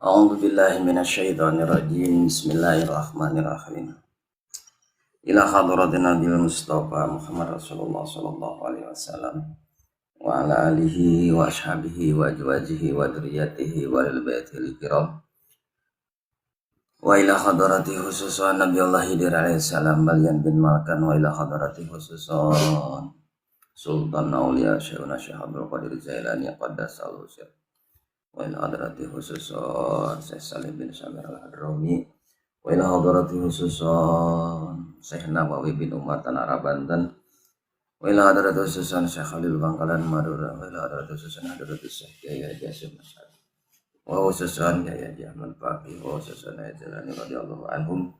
A'udzu billahi minasyaitonir rajim. Bismillahirrahmanirrahim. Ila hadratin Nabil Mustafa Muhammad Rasulullah sallallahu alaihi wasallam wa ala alihi wa ashabihi wa azwajihi wa dzurriyyatihi wa lil baitil kiram. Wa ila hadrati khususan Nabiullah Hidir alaihi salam Balyan bin Malkan wa ila hadrati khususan Sultan Aulia Syekhuna Syekh Abdul Qadir Jailani qaddasallahu sirr. Wa ila hadrati khususan Syekh Salim bin Syamir al-Hadrami wa ila hadrati khususan Syekh Nawawi bin Umar Tanara Banten wa ila hadrati khususan Syekh Khalil Bangkalan Madura wa ila hadrati khususan hadrati Syekh Yahya Jasim Masyad wa khususan Yahya Ahmad Faqih wa khususan Jalani radhiyallahu anhum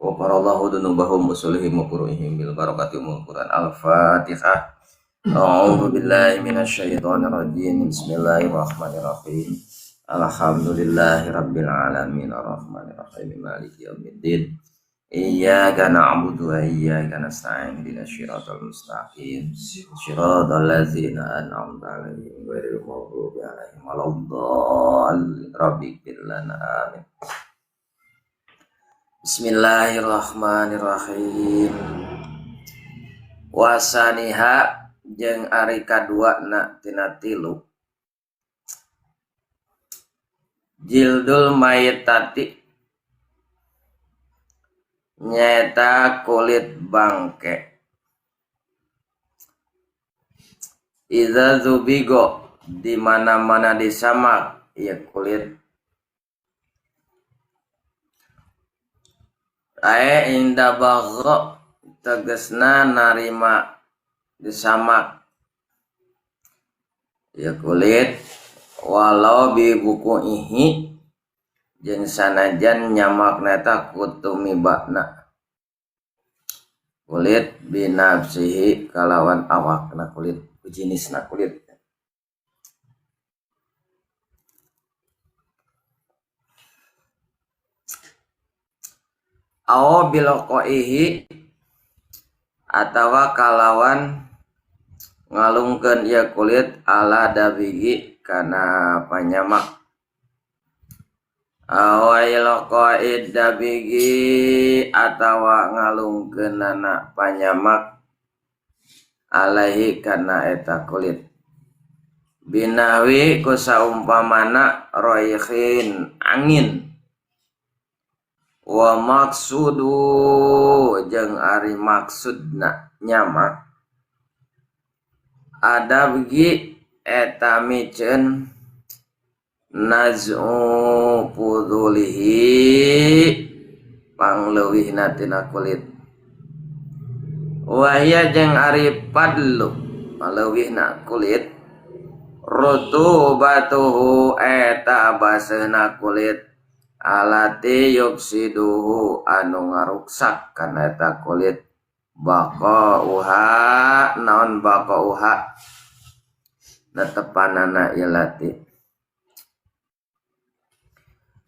wa qarallahu dunubahum usulihim wa furu'ihim bil barakati umul Quran al-Fatihah. A'udzu billahi minasyaitonir rajim. Bismillahirrahmanirrahim. Alhamdulillahirabbil alamin arrahmanir rahim maliki yaumiddin. Iyyaka na'budu wa iyyaka nasta'in ihdinas siratal mustaqim. Shiratal ladzina an'amta 'alaihim ghairil maghdubi 'alaihim waladdallin. Rabbighfir lana amin. Bismillahirrahmanirrahim. Wasaniha jeung ari kadua na tina tilu jildul mayitati nyaeta kulit bangke iza zubigo di mana-mana disamak ya kulit ae inda bagho tegesna narima disamak ya kulit walau bi buku ihi jeung sanajan nyamak neta kutumibana kulit binafsihi kalawan awakna kulit jenisna kulit aw bilqaihi atawa kalawan ngalungkeun ieu kulit ala dabigi kana panyamak awail qaid dabigi atawa ngalungkeunana panyamak alaihi kana eta kulit binawi ku saumpamana roikhin angin wa maksudu jeung ari maksudna nyamak ada begi eta miceun naz'u pudulihi pangleuwihna tina kulit wahya jeung ari padlu paleuwihna kulit rutubatuhu eta baseuna kulit alati yufsiduhu anu ngaruksak kana eta kulit baqauha naon baqauha netepanana ilati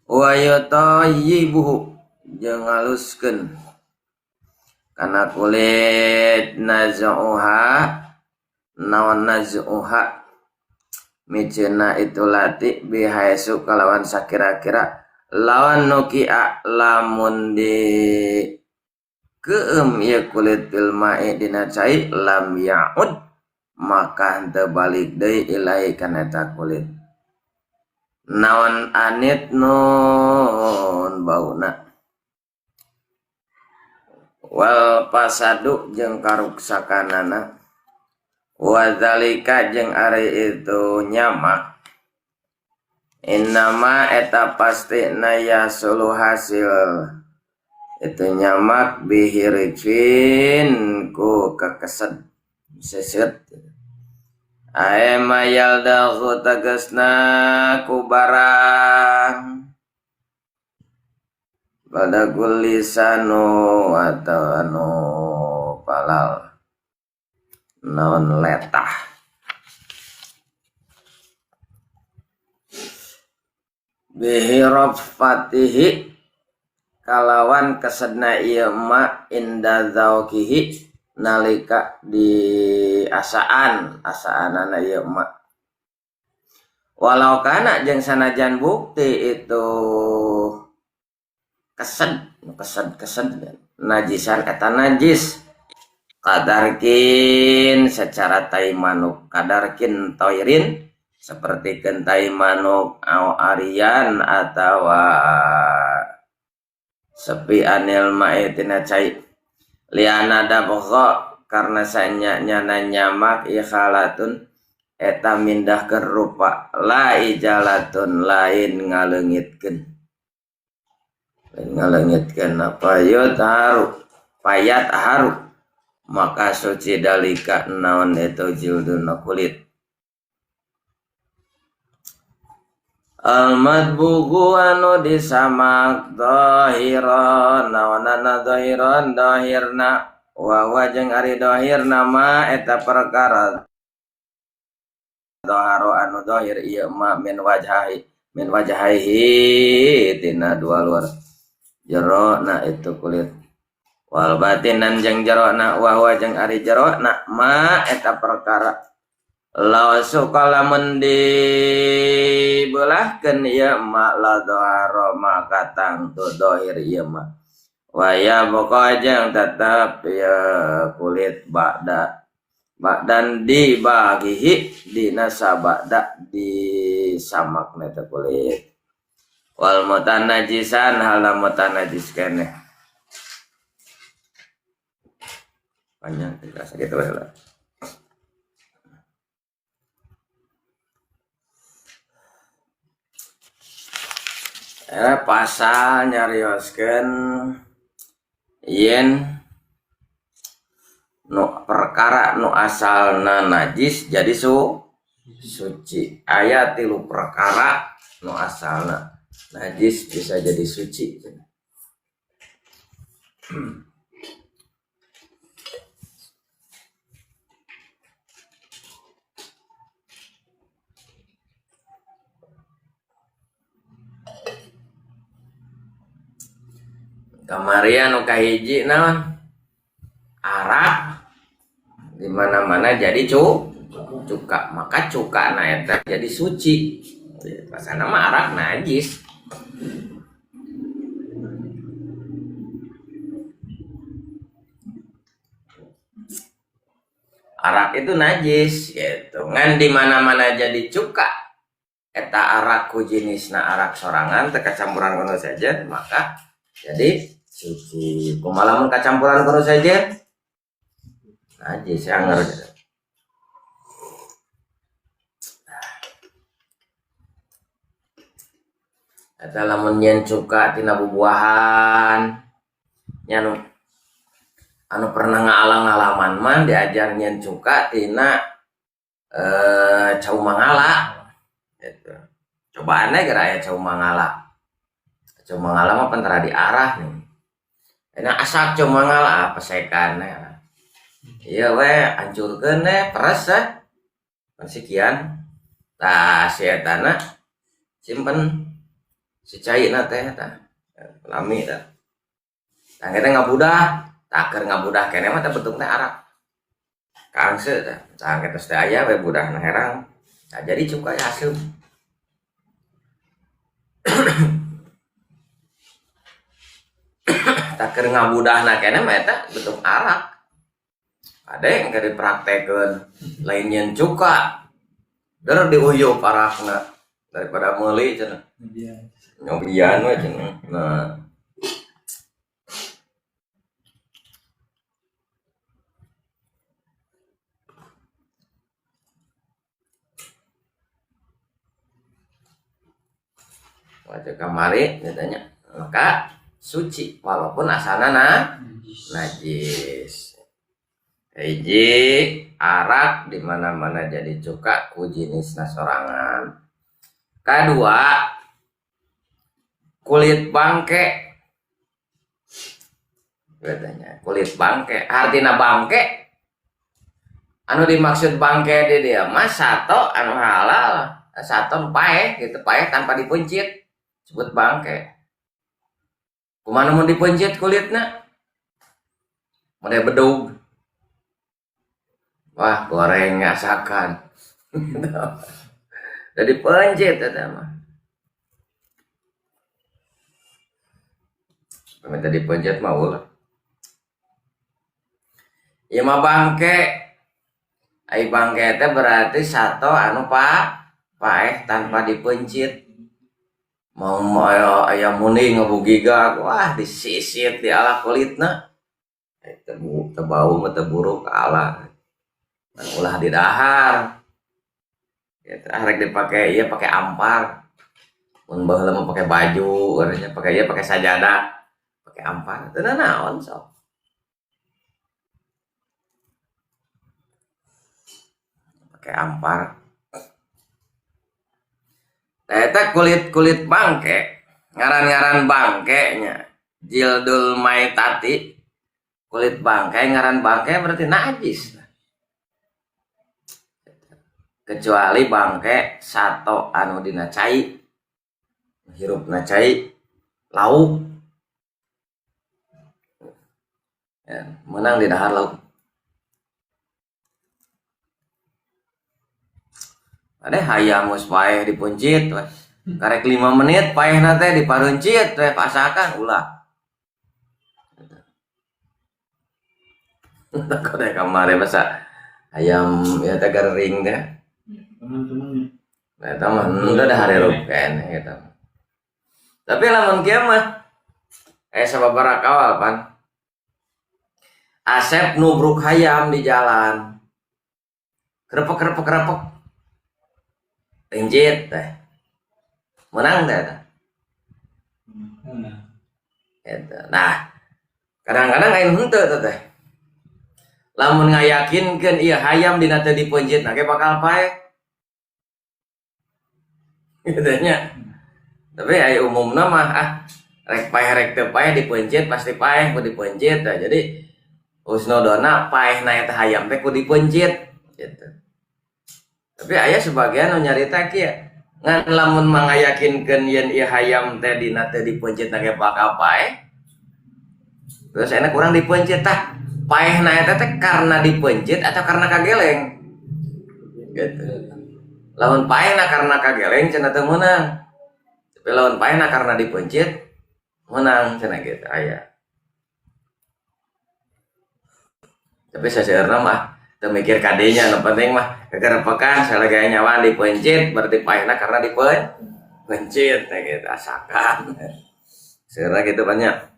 wa yutayyibuhu jeung ngaluskeun kana kulit nazuha naon nazuha miceuna itu lati bihaisu kalawan sakira-kira lawan nukia lamun di keum ya kulit filmai dina cai lam ya'ud maka henteu balik deui ilai kana eta kulit naon anit nun bauna wal pasadu jeung karuksakanana wa zalika jeung ari itu nyamak innama eta pasti naya sulu hasil itu nyamak bihirifin ku kekesed seset ae mayal dahu tegesna ku barang pada gulisanu atau anu palal non letah bihiraf fatihi kalawan kesedna ieu ma inda zauqihi nalika di asaanana ieu ma walau kana jeung sanajan bukti itu kesed najisan eta najis kadarkin secara tai manuk kadarkin toirin seperti kentai manuk au arian atau sepi anil ma'etina cai liana dabgha karena sanyanya nyamak ikhalatun eta mindah ke rupa la ijalatun lain ngaleungitkeun apa yut haru payat haru maka suci dalika naon itu jilduna kulit al-madbugu anu disamak dhahiran nawanana dhahiran dhahirna wa jeung ari dhahirna ma eta perkara dhaharo anu dhahir ieu ma min wajhihi tina dua luar jerona itu kulit wal batinan jeung jerona wa jeung ari jerona ma eta perkara law sukalamun dibelahkeun ieu ma la dhahara maka tangtu dhahir ieu ma wa ya boka jeung tetep ya kulit dan dibagihi dina sabada di samakna teh kulit wal mutanajisan hala mutanajis keneh panjang tidak sakit lah. Pasal nyarioskeun yen nu perkara nu asalna najis jadi suci aya 3 perkara nu asalna najis bisa jadi suci kamarian nu kahiji naon arak di mana-mana jadi cuka maka cuka na eta jadi suci pasana mah arak najis arak itu najis gitu ngan di mana-mana jadi cuka eta arak ku jenisna arak sorangan teu kacampuran kuno saja maka jadi suci kumaha lamun kacampuran kuno saja najis anger eta lamun nyen cuka tina bubuahan nya anu pernah ngalang-ngalaman man diajar nyen cuka tina cau mangala gitu cobaannya gara aya cau mangala mah pentara diarah nih enak asak cau mangala pesekannya iya we hancurkeun deh peres sekian tah si etana simpen si cairna teh tah lami tah tah kita ngabudah taker ngabudah kene mah teh bentukna arak kangse tah tah kita teh aya we budahna herang tah jadi cuka asem taker ngabudahna kene mah eta bentuk arak ada yang kaya dipraktekeun lain nyen cuka der diuyup arakna daripada meuli cenah nyobian we cenah nah wajah kamari katanya maka suci walaupun asalna najis hiji arak di mana-mana jadi cuka ku jenisna sorangan kadua kulit bangke katanya kulit bangke artina bangke anu dimaksud bangke di dia mas sato anu halal sato paeh gitu paeh tanpa dipencit sebut bangke kumaha mun dipencit kulitna model bedug wah goreng asakan udah dipencit eta mah. Minta dipencet mah ulah. Ieu mah bangke. Ai bangke teh berarti sato anu paeh tanpa dipencit. Mau aya muni ngabugigag, wah disisit di ala kulitna. Teu bau mah teu buruk ala. Ulah di dahar. Gitu, rek dipake ieu pake ampar. Mun baheula mah pake baju, urangnya pake ieu pake sajadah, pake ampar. Teu naon sok. Pake ampar. Eta kulit bangke, ngaran-ngaran bangke nya. Jildul maitati. Kulit bangke, ngaran bangke berarti najis. Kecuali bangke sato anu dina cai, hirupna cai lauk, ya, menang di dahar lauk. Ada hayam mus paeh dipuncit, karek 5 menit paeh nate diparuncit, pasakan ulah. Kode kamare basa ayam ya teh garing teh. Teman-teman. Nah, teman udah ada hari ruken gitu. Tapi lamun kieu mah sababaraha kawal pan. Asep nubruk hayam di jalan. Krepek. Pencit teh. Menang teh eta. Eta. Nah, kadang-kadang aing henteu teh. Lamun ngayakinkeun ieu hayam dina teu dipeunjit na ge bakal paeh. Gitu nya. Tapi aya umumna mah rek paeh rek teu paeh dipeunjit pasti paeh ku dipeunjit tah. Jadi usnodona paehna eta hayam teh ku dipeunjit gitu. Tapi aya sebagian nu nyarita kieu ngan lamun mangayakinkeun yen ieu hayam teh dina teu dipeunjit na ge bakal paeh. Terus enak kurang dipeunjit tah. Paehna eta teh karena dipencit atau karena kageleng gitu. Lamun paehna karena kageleng cenah teu meunang. Tapi lamun paehna karena dipencit meunang cenah gitu aya. Tapi saseurna mah teu mikir kadenya, nu penting mah kegerepekan salagi nyawa dipencit berarti paehna karena dipencit teh gitu asakan. Saseurna gitu banyak.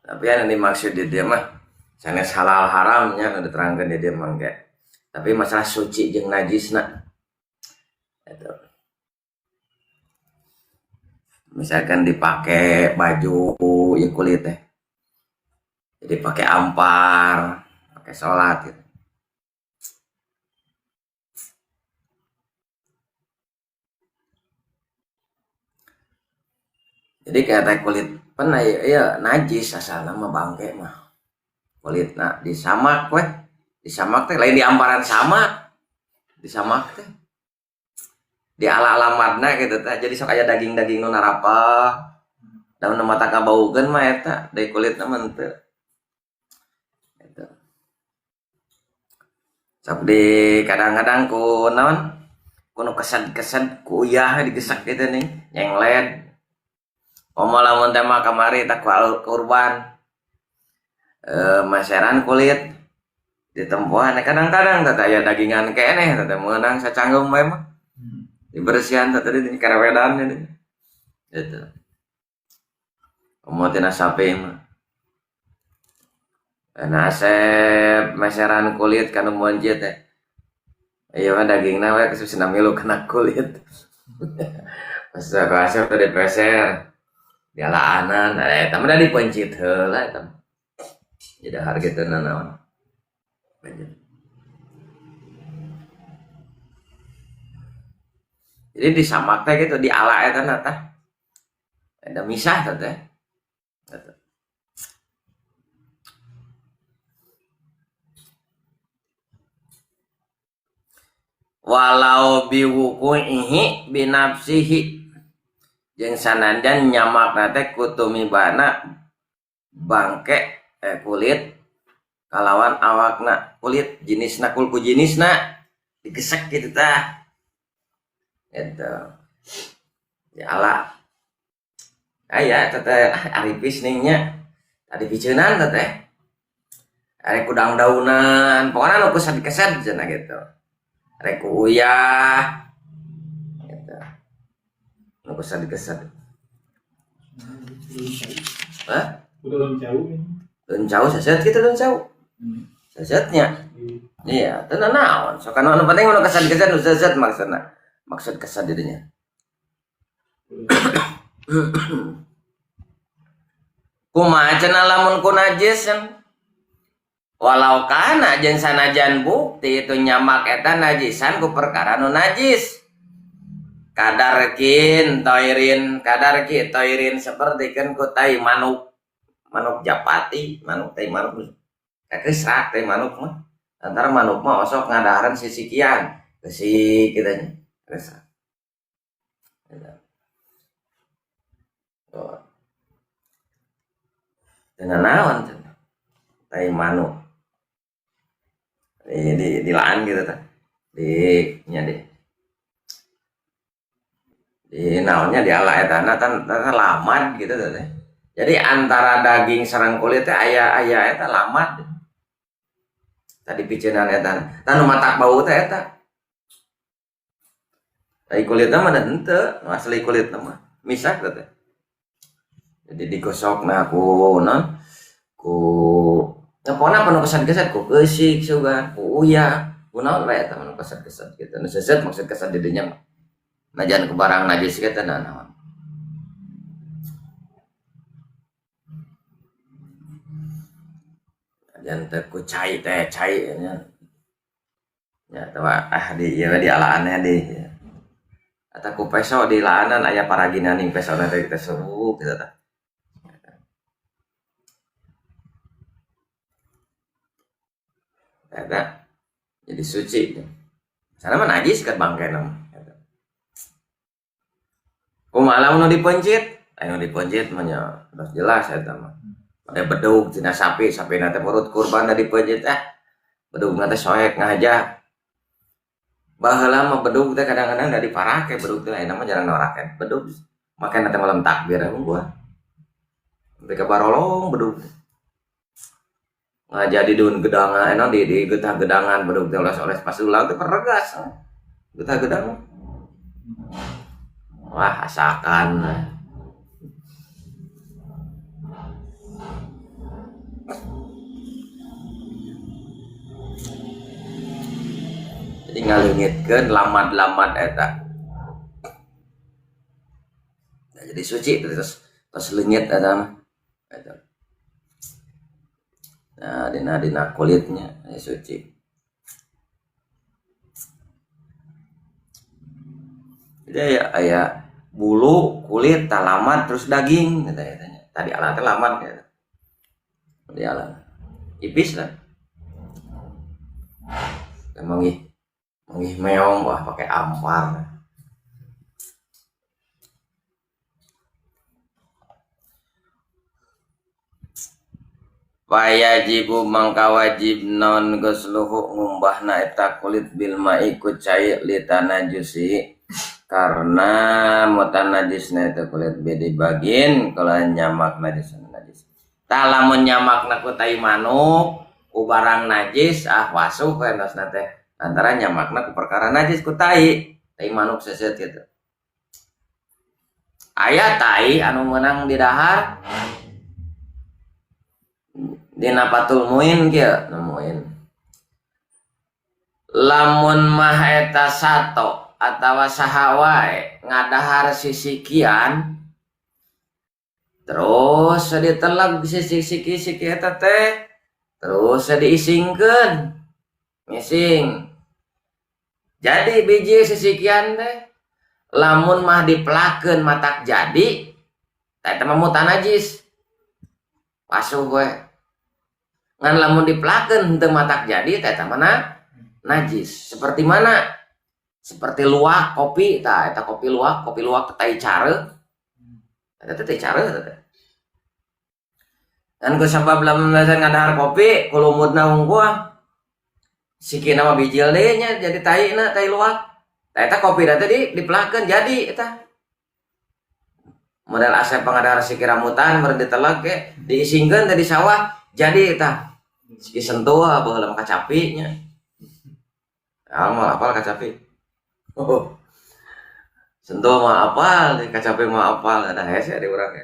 Tapi yang dimaksud di dia mah sanes halal haramnya udah diterangkan di dia mah enggak. Tapi masalah suci jeung najisna itu. Misalkan dipakai baju ya kulit teh. Jadi pakai ampar, pakai sholat gitu. Jadi kayak kulit pan ya najis asalna mah bangke mah kulitna disamak teh lain di amparan sama disamak teh di ala-alamatna gitu teh jadi sok aya daging-daging nu narapah daun mata kabaukeun mah eta dari kulitna mah teu gitu. Sok di kadang-kadang ku naon kuno kesed-kesed ku uyah digesak gitu nih nyenglet. Lamun teh mah kamari tak kurban maseran kulit ditempuhan kadang-kadang teh aya dagingan keneh teh meunang sacanggum bae mah dibersihan teh tadi karawedan ini gitu. Momotina sapi mah nah asep maseran kulit kanu monjit teh ieu mah dagingna we kesusina milu kena kulit. Pas asep teh dipeser dialaanan eta mah dipencit heula eta jadi harga teu naon. Jadi disamak teh gitu diala eta na tah ada misah teh walau biwukuihi binafsihi jeung sanadyan nyamakna teh kutumibana bangke kulit kalawan awakna kulit jenisna kulku jenisna digesek gitu tah gitu diala aya teteh aripis ningnya tadi piceunan teteh arek kudang daunan pokoknya nu keset-keset cenah gitu arek uyah gitu nu keset-keset hah daun jauh seset gitu daun jauh sesetnya iya tenan naon sok anu penting nu keset-keset nu seset maksud keset dirinya kumaha cenah lamun ku najis walau kana jeung sanajan bukti itu nyamak eta najisan ku perkara nu najis kadarkin toirin sapertikeun ku tai manuk japati manuk kakesrak tai manuk mah antara manuk mah osok ngadaharan sisikian geusik kitu nya kakesrak oh cenah naon cenah tai manuk di laan gitu tah di naonnya di ala etana tan lamad gitu teh jadi antara daging sareng kulit teh aya eta lamad tadi piceunan eta tan nu matak bau teh eta tai kulitna mah henteu asli kulitna mah misak teh jadi digosokna ku pokona penuh kesan-kesan ku keusik sugan ku uyah ku naon we eta nu kesan-kesan gitu nu seset maksud kesan didinya mah najan ku barang najis kita naon najan teh ku cai nya ya tawa di alaannya di atau ku peso di laanan aya paraginan ning pesona teh kita seru kita tah eta jadi suci sana mah najis kat bangkena kumaha lamun dipencit anu dipencit mah nya terus jelas eta mah pada bedug tina sapi na teh perut kurban da dipencit bedug na teh soek ngajak baheula mah bedug teh kadang-kadang da diparake bedug teh ayeuna mah jarang noraken bedug makana teh malam takbir gua mereka barolong bedug ngajak di daun gedangan di getah gedangan bedug teh oles-oles pas ulang teh peregas getah gedang wah asakan jadi ngaleungitkeun lamad-lamad eta nah, jadi suci terus leungit eta mah eta nah dina kulitnya ya suci jadi aya bulu kulit talamat terus daging katanya tadi alat lamat ya tadi alat ipis lah emang meong wah pakai ampar wayajibu mangka wajib non gusluhu ngumbahna eta kulit bil ma'i ku cai litanajusi karena mutan najisna itu kulit bedi bagin kalau nyamak najis lamun nyamakna ku tai manuk ku barang najis wasuh ka endosna teh antara nyamakna ku perkara najis ku tai manuk seset gitu aya tai anu meunang di dahar dina patul muin kieu nemuin lamun mah eta sato atawa saha wae ngadahar sisikian terus diteleg sisik-sisik eta teh terus diisingkeun ngising jadi biji sisikian teh lamun mah dipelakeun matak jadi eta mah mutan najis pasuh we ngan lamun dipelakeun henteu matak jadi eta mana najis seperti mana seperti luwak kopi eta kopi luwak tai care eta teh care eta dan ku sabab lamun ngadahar kopi kulumutna unggul sikina mah bijil deh nya jadi tai luwak. Eta kopi tadi dipelakeun jadi eta. Modal asep pangadar siki ramutan beureun ditelek ge diisingkeun teh di sawah jadi eta. Siki sentuh baheula kacapi nya. Amal apal kacapi. Oh. Sentuh mah apal, kacapi mah apal, ada hese di urang ya.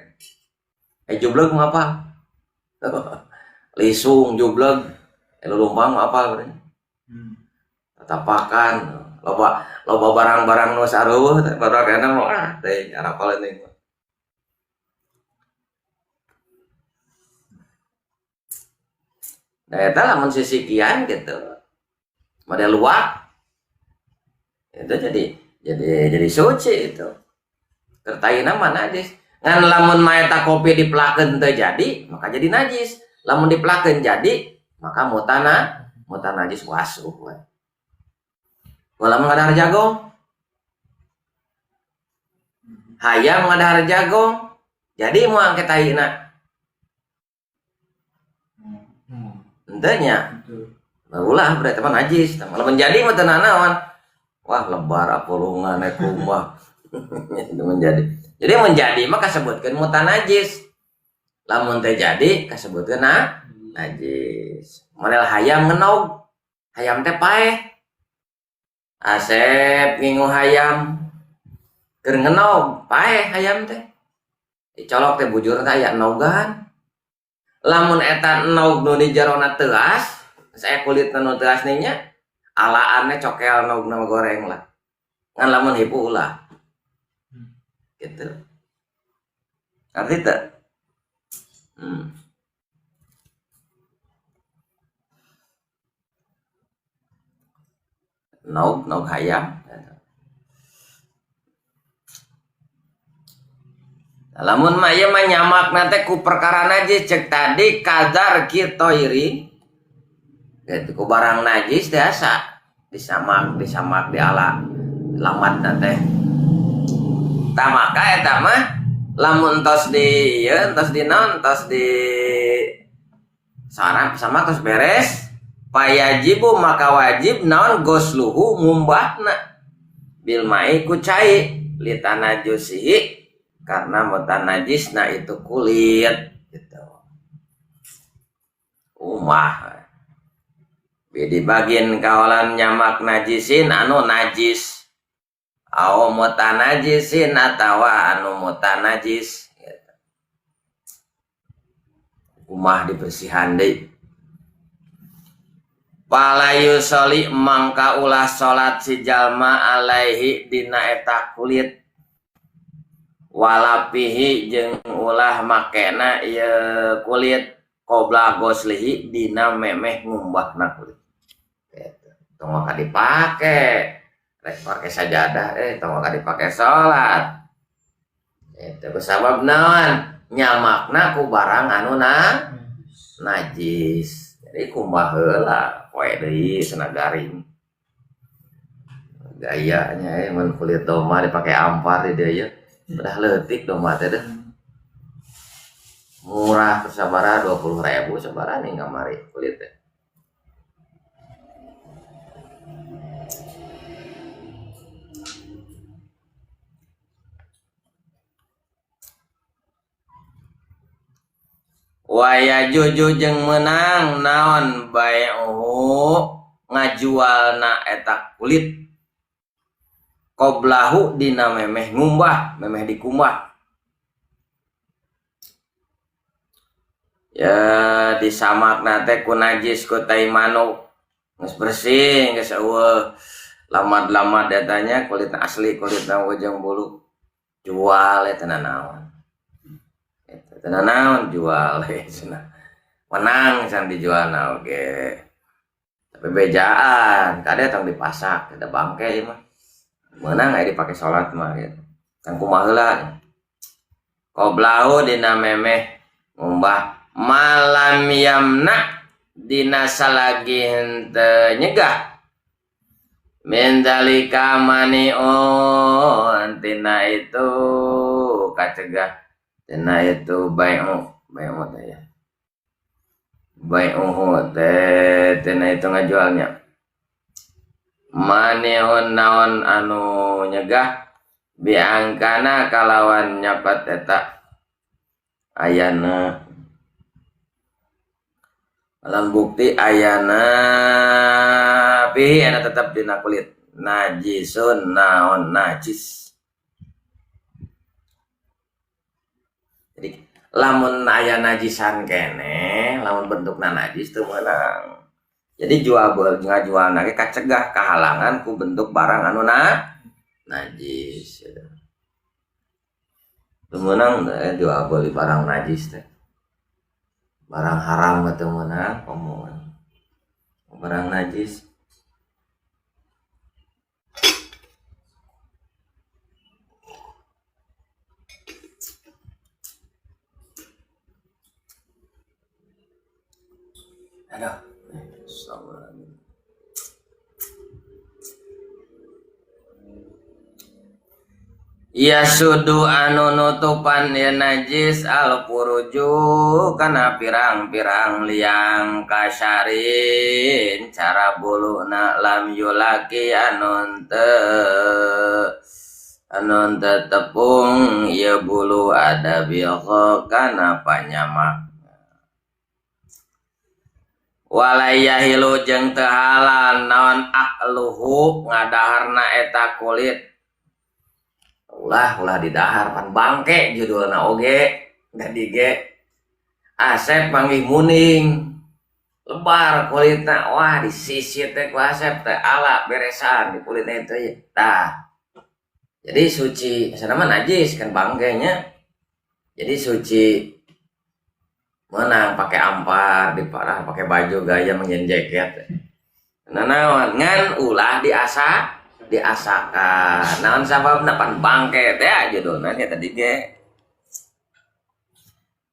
Jubleg mah apal. Lisung jubleg, lumpang mah apal berarti. Tapakan, loba barang-barang nu sareueuh teh badak enak mah teh apal ini. Nah, eta lamun sisikian gitu. Model luak. Itu jadi suci itu. Tertaina mah najis. Ngan lamun maeta kopi dipelakeun teu jadi, maka jadi najis. Lamun dipelakeun jadi, maka mutan najis wasuh we. Lamun ngadahar jagong. Hayam ngadahar jagong, jadi moal ke taina. Henteu nya. Ulah berarti mah najis. Lamun jadi mah teu naon. Wah lebar apulungan kumaha. Itu menjadi. Jadi menjadi mah kasebutkeun mutan najis. Lamun teh jadi kasebutkeun najis. Model hayam ngenog. Hayam teh paeh. Asep ngingu hayam keur ngenog, paeh hayam teh. Dicolok teh bujur teh aya nogan. Lamun eta nog nu di jarona teuas, saya kulit nu teuas nya alaannya cokel nogna goreng lah. Ngan lamun hipu ulah. Gitu. Ngerti teu? Nog hayam. Lamun mah ieu mah nyamakna teh ku perkara najis cek tadi kadar kitoiri. Gitu ku barang najis biasa disamak diala lamatna teh. Tah maka eta mah lamun tos di ieu tos di naon tos di sarang sama tos beres payajibu maka wajib naon gosluhu ngumbahna bil mai ku cai litana jusihi karena mutan najisna itu kulit gitu. Di bagian kawalan nyamak najisin anu najis au mutan najisin atawa anu mutan najis gitu. Dibersihan deui. Palayu soli mangka ulah salat si jalma alaihi dina eta kulit walapihi jeung ulah makena ieu kulit qobla goslihi dina memeh ngumbahna kulit. Gitu. Tong maka dipake, rek pake sajadah tong maka dipake salat. Itu kusabab naon? Nyamakna ku barang anu najis. Jadi kumbah heula, poe deui cenah garing. Gayanya mun kulit domba dipake ampar di dieu. Udah leutik domba teh deh. Murah sabaraha 20.000 sabaraha nih ngamari kulit teh. Waya juju jeung menang naon bai'uhu ngajualna eta kulit qoblahu dina memeh ngumbah, memeh dikumbah. Ya disamakna teh ku najis ku tai manuk. Geus bersih, geus eueuh. Lamad-lamad datanya kulit asli, kulitna wajeng bulu. Jual eta naon. Eta teh naon jual cenah. Menang can dijualna oge. Tapi bejaan, kade tong dipasak, ada bangke mah. Menang aya dipake salat mah gitu. Kan kumaha heula? Qoblahu dina memeh ngumbah malam yamna dina salagi henteu nyegah min dalika mani'un tina itu kacegah tina itu bai'u teh ya. Bai'uhu teh tina itu ngajualnya maneon naon anu nyegah biangkana kalawan nyapat eta ayana alam bukti ayana pi ana tetap dina kulit najisun naon najis. Jadi lamun aya najisan kene lamun bentukna najis teu meunang. Jadi ngajual nage kacegah kahalangan ku bentuk barang anu najis. Teu meunang jual beli barang najis teh. Barang haram teu meunang omongan. Barang najis. Aduh. Ya sudu anu nutupan ya najis al furuju kana pirang-pirang liang kasyarin cara buluna lam yulaki anun tepung ya bulu ada biqo kana panyamak walayahilu jeung teu halal naon akluhu ngadaharna eta kulit. Ulah didahar pan bangke judulna oge jadi ge Asep panggih muning lebar kulitna wah disisit teh ku Asep teh ala beresan di kulitna itu ya tah jadi suci sanama najis kan bangkenya jadi suci menang pakai ampar diparah pakai baju gaya menjenjeket nanaon ngan ulah diasakan naon sababna pan bangke teh judulna nya tadi ge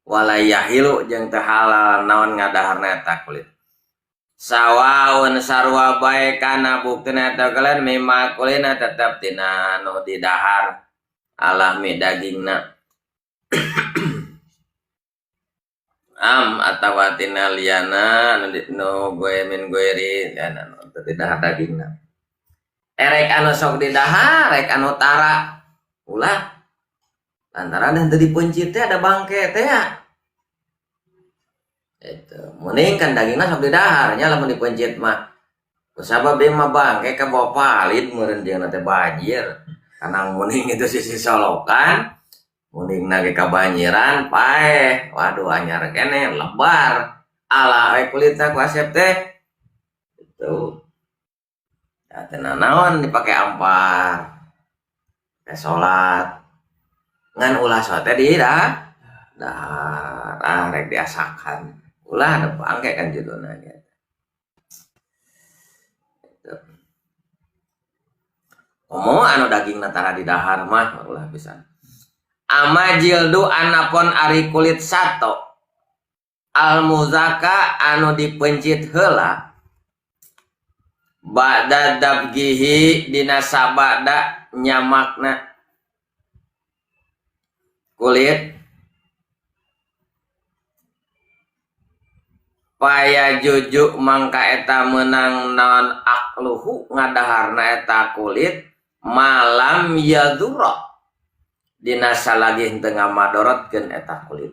walayahilu jeung teu halal naon ngadaharna eta kulit sawaun sarua bae kana buktina eta kalian mimma kulina tetep tina nu didahar alami dagingna am atawa tina liana nu goe min goeri anu teu didahar dagingna erek anu sok didahar rek anu tara ulah lantaran teu dipencit teh ada bangke teh ya itu muning kan dagingna sok didahar nya lamun dipencit mah kusabab dia mah bangke ka bawa palit meureun jeung teh banjir kana muning itu sisi solokan muning nage kabanjiran paeh waduh anyar kene lebar ala we kulitna ku Asep teh itu tena naon dipake ampar kayak sholat ngan ulah sholat teh dah rek diasakan ulah ada bangke kan judulna gitu. Komo anu daging tara di dahar mah ulah pisan ama jildu anapon ari kulit sato al muzaka anu dipencit heula ba'da dabgihi dina sabada nyamakna kulit paya jujuk mangka eta menang naon akluhu ngadaharna eta kulit malam yadura dina salagi henteu ngamadorotkeun eta kulit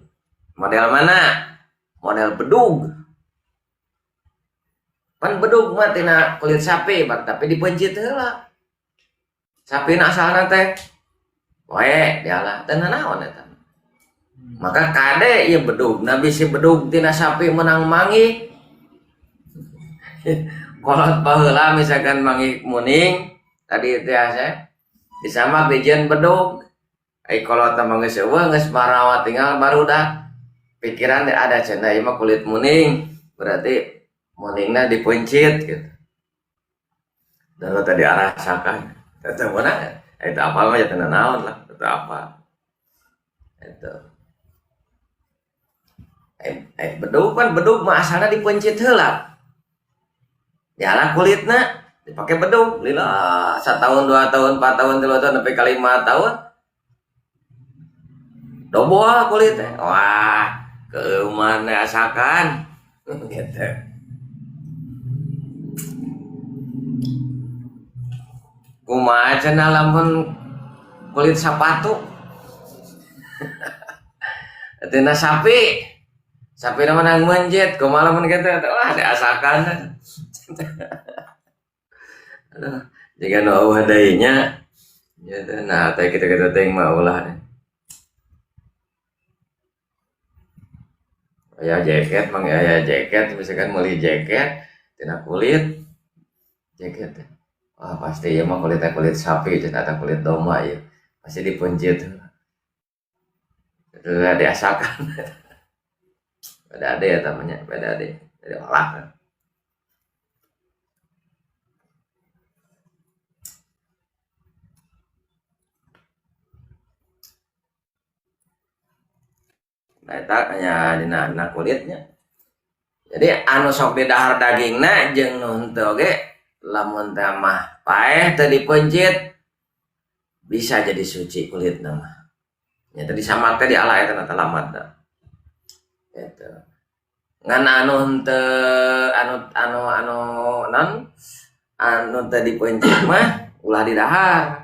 model mana model bedug pan bedug mah tina kulit sapi tapi dipencit heula sapina asalna teh wae dialah teu naon eta maka kade ieu bedug nabi si bedug tina sapi menang mangi kolot baheula misalkan mangi muning tadi teh asa disamak dijieun bedug ai kolot mah geus eueuh geus marawat tinggal barudak pikiran ada cenah ieu mah kulit muning berarti muningna dipencit gitu. Dan tadi arah sakan. Eta mana? Eta apal mah teu naon lah, eta apa. Itu. Bedug mah asalna dipencit heula. Dialah kulitna dipake bedug lila 1 tahun 2 tahun 4 tahun 3 tahun sampai 5 tahun. Doboa kulitnya. Wah, keuman asakan. Gitu. kumaha cenah lamun kulit sapatu. Tina sapi nama nang menjet, kumaha lamun kitu wah diasakan. Aduh, jika nu eueuh deui nya. Nah, teh kita teh mah ulah. Ya jaket mang ya jaket misalkan meuli jaket tina kulit jaket. Wah, pasti ya mah kulit sapi cenah atau kulit domba ya. Pasti dipunjit. Itu diasakan. Beda ade ya namanya, beda ade. Jadi olah kan. Nah, eta nya dina kulitnya. Jadi anu sok di dahar dagingna jeung nu henteu oge lamun teh mah paeh teu dipeunjit bisa jadi suci kulitna mah. Ya tadi sama teh dialah eta na talamatna. Gitu. Ngan anu henteu anu teh dipeunjit mah ulah di dahar.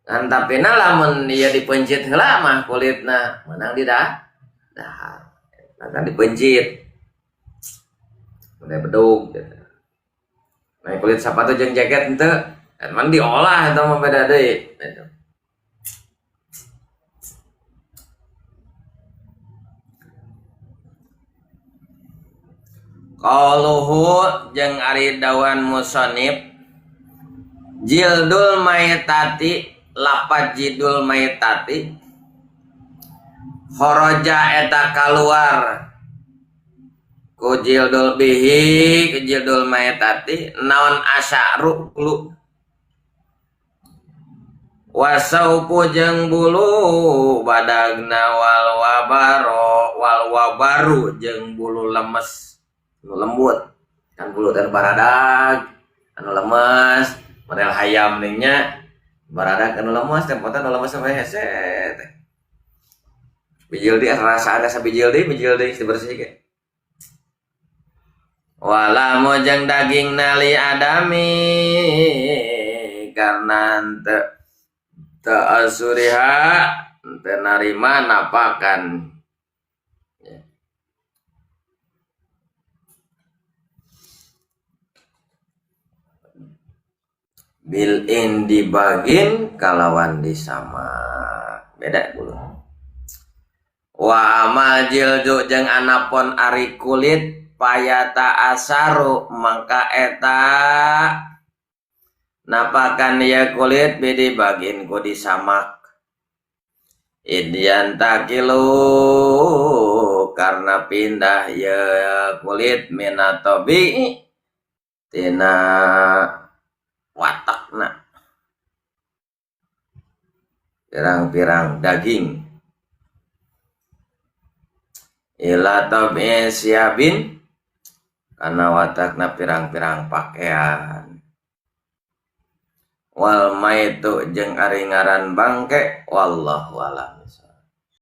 Ngan tapina lamun ieu dipeunjit heula mah kulitna meunang di dahar. Nah dipeunjit. Udah bedug gitu. Nah kulit sepatu jeung jaket henteu emang diolah eta mah beda deui gitu. Qauluhu jeung ari dawan musannif jildul maitati lapat jildul maitati kharaja eta kaluar ku jildul bihi ku jildul maitati naon asya'ru lu wasaupu jeung bulu badagna wal wabaru jeung bulu lemes nu lembut kan bulu dan baradag anu lemes model hayam nya baradag anu lemes tempatan anu lemes sampai hese teh bijildi rasa ada sabijildi dibersih ke wala mojang daging nali adami karena asuriha teu narima napakan bil in dibagin kalawan disama beda dulu wa amal jildu jeung anapon ari kulit payata asaru maka eta napakan ya kulit bedi bagin ku disamak idian takilu karena pindah ya kulit minatobi tina watakna pirang-pirang daging ila tabi siabin karena watakna pirang-pirang pakaian wal maitu jeung ari ngaran bangke wallahu a'lam.